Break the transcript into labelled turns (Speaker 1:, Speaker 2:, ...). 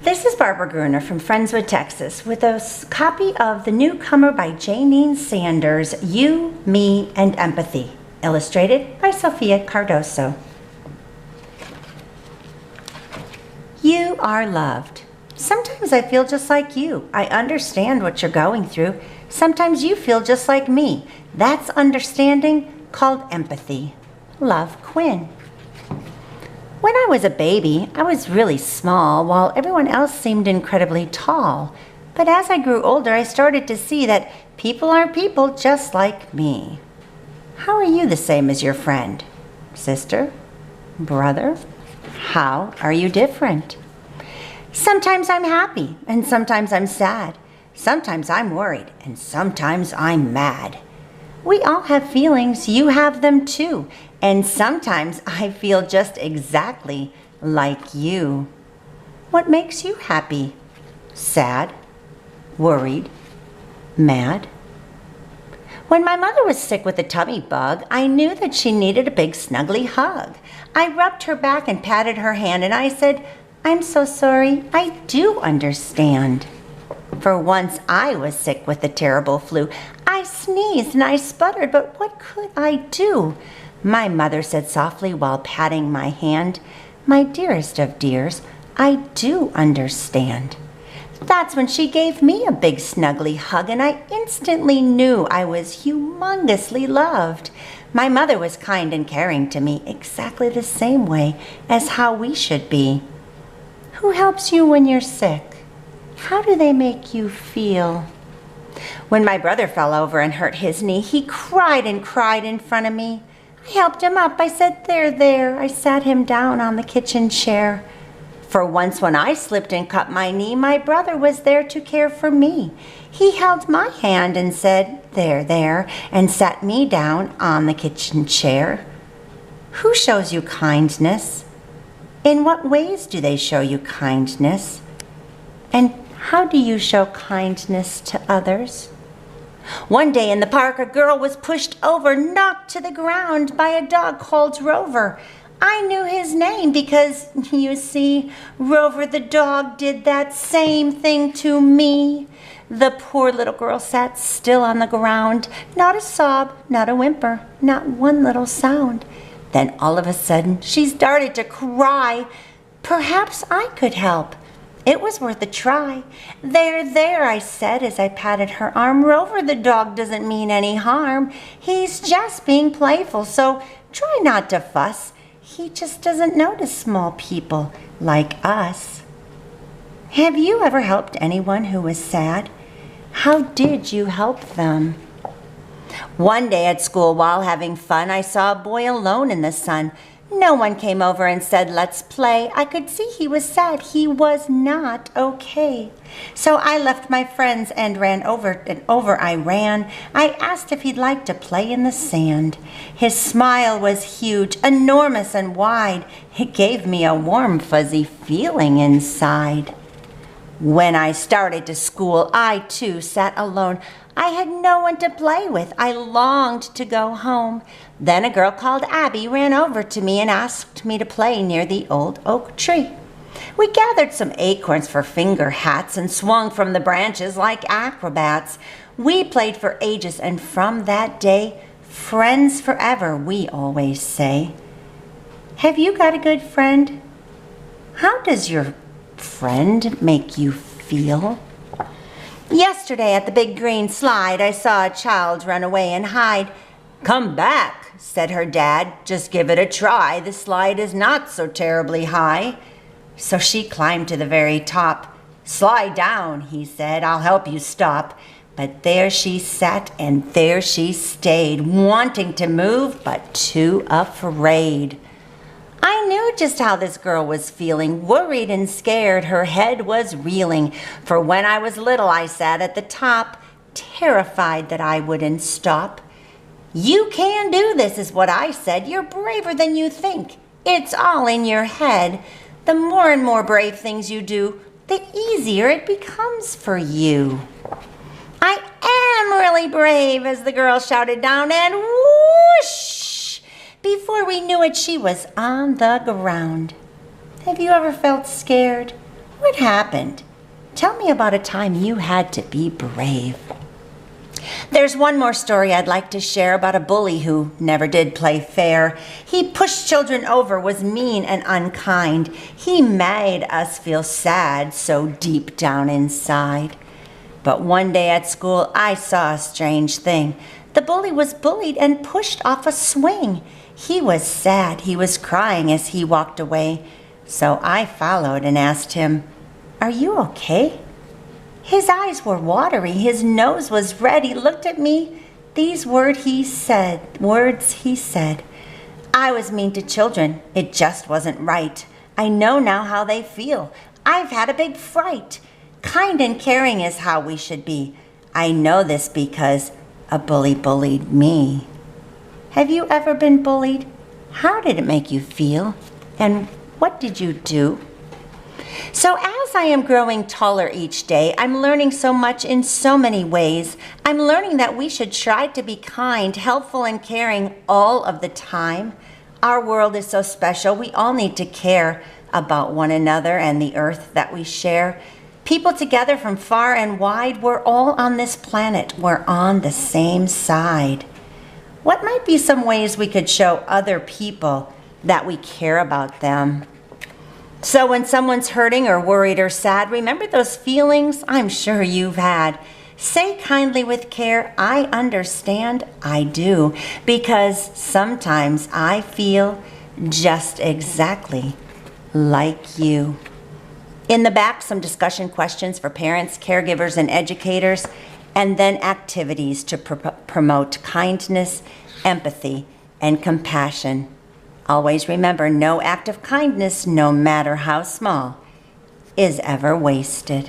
Speaker 1: This is Barbara Gruner from Friendswood, Texas, with a copy of The Newcomer by Jayneen Sanders, You, Me, and Empathy, illustrated by Sophia Cardoso. You are loved. Sometimes I feel just like you. I understand what you're going through. Sometimes you feel just like me. That's understanding, called empathy. Love, Quinn. When I was a baby, I was really small, while everyone else seemed incredibly tall. But as I grew older, I started to see that people are people just like me. How are you the same as your friend? Sister? Brother? How are you different? Sometimes I'm happy, and sometimes I'm sad. Sometimes I'm worried, and sometimes I'm mad. We all have feelings, you have them too, and sometimes I feel just exactly like you. What makes you happy? Sad? Worried? Mad? When my mother was sick with a tummy bug, I knew that she needed a big snuggly hug. I rubbed her back and patted her hand, and I said, "I'm so sorry, I do understand." For once I was sick with the terrible flu. I sneezed and I sputtered, but what could I do? My mother said softly while patting my hand, "My dearest of dears, I do understand." That's when she gave me a big snuggly hug, and I instantly knew I was humongously loved. My mother was kind and caring to me exactly the same way as how we should be. Who helps you when you're sick? How do they make you feel? When my brother fell over and hurt his knee, he cried and cried in front of me. I helped him up. I said, "There, there." I sat him down on the kitchen chair. For once when I slipped and cut my knee, my brother was there to care for me. He held my hand and said, "There, there," and sat me down on the kitchen chair. Who shows you kindness? In what ways do they show you kindness? And how do you show kindness to others? One day in the park, a girl was pushed over, knocked to the ground by a dog called Rover. I knew his name because, you see, Rover the dog did that same thing to me. The poor little girl sat still on the ground, not a sob, not a whimper, not one little sound. Then all of a sudden, she started to cry. Perhaps I could help. It was worth a try. "There, there," I said as I patted her arm. "Rover the dog doesn't mean any harm. He's just being playful, so try not to fuss. He just doesn't notice small people like us." Have you ever helped anyone who was sad? How did you help them? One day at school, while having fun, I saw a boy alone in the sun. No one came over and said, "Let's play." I could see he was sad. He was not okay. So I left my friends and ran over and over I ran. I asked if he'd like to play in the sand. His smile was huge, enormous and wide. It gave me a warm, fuzzy feeling inside. When I started to school, I too sat alone. I had no one to play with. I longed to go home. Then a girl called Abby ran over to me and asked me to play near the old oak tree. We gathered some acorns for finger hats and swung from the branches like acrobats. We played for ages, and from that day, friends forever, we always say. Have you got a good friend? How does your friend make you feel? Yesterday at the big green slide, I saw a child run away and hide. "Come back," said her dad. "Just give it a try. The slide is not so terribly high." So she climbed to the very top. "Slide down," he said. "I'll help you stop." But there she sat and there she stayed, wanting to move but too afraid. I knew just how this girl was feeling, worried and scared. Her head was reeling. For when I was little, I sat at the top, terrified that I wouldn't stop. "You can do this," is what I said. "You're braver than you think. It's all in your head. The more and more brave things you do, the easier it becomes for you." "I am really brave," as the girl shouted down, and whoosh! Before we knew it, she was on the ground. Have you ever felt scared? What happened? Tell me about a time you had to be brave. There's one more story I'd like to share about a bully who never did play fair. He pushed children over, was mean and unkind. He made us feel sad so deep down inside. But one day at school, I saw a strange thing. The bully was bullied and pushed off a swing. He was sad. He was crying as he walked away. So I followed and asked him, "Are you okay?" His eyes were watery. His nose was red. He looked at me. These words he said, "I was mean to children. It just wasn't right. I know now how they feel. I've had a big fright. Kind and caring is how we should be. I know this because a bully bullied me." Have you ever been bullied? How did it make you feel? And what did you do? So as I am growing taller each day, I'm learning so much in so many ways. I'm learning that we should try to be kind, helpful, and caring all of the time. Our world is so special. We all need to care about one another and the earth that we share. People together from far and wide, we're all on this planet. We're on the same side. What might be some ways we could show other people that we care about them? So when someone's hurting or worried or sad, remember those feelings I'm sure you've had. Say kindly with care, "I understand, I do," because sometimes I feel just exactly like you. In the back, some discussion questions for parents, caregivers, and educators, and then activities to promote kindness, empathy, and compassion. Always remember, no act of kindness, no matter how small, is ever wasted.